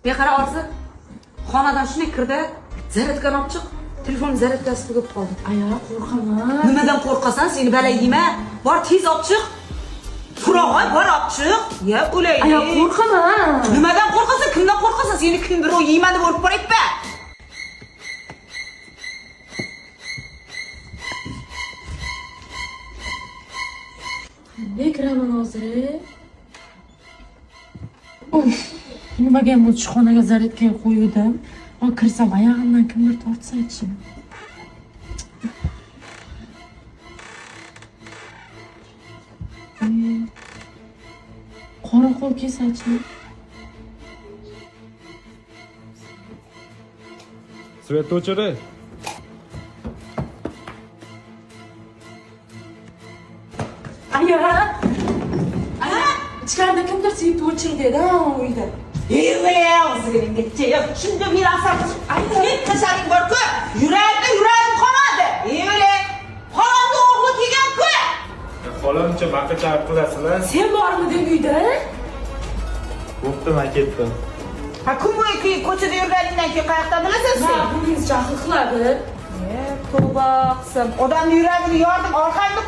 Beqara orsi xonadan shunday kirdi, zaryadkani olib chiq. Telefon zaryadkasi tugab qoldi. Aya, qo'rqaman. Nimadan qo'rqasan? Seni balayima. Bor tez olib chiq. Turog'ay, bor olib chiq. Ya o'laydi. Aya, qo'rqaman. Nimadan qo'rqasan? Kimdan qo'rqasan? Seni kim birov yeyman deb o'lib borayapti. Ne kiraman hozir? Nimaga bu xonaga zaryadka qo'yuvdim? O kirsam oyog'imdan kimdir tortsa-chi. Qora qo'l kelsa-chi. Svet o'chiri. Aya! Aya! Ichkarida kimdir svet o'chir dedi, uyda. Ey, o'zingizga yo'q. Shunday bir asar. Aytib tasharing bor-ku. Yuragim qolmadi. Ey, xonamda o'g'li kelgan-ku. Xolamcha maqta chaqib qilasizlar. Sen bormiding uyda? Bo'pti, men ketdim. Ha, kun bo'yi ko'chada yurganingdan keyin qayoqda bilasan sen? Buningiz jahl qiladi. Tavba qilsin. Odamning yuragini yordim, orqangni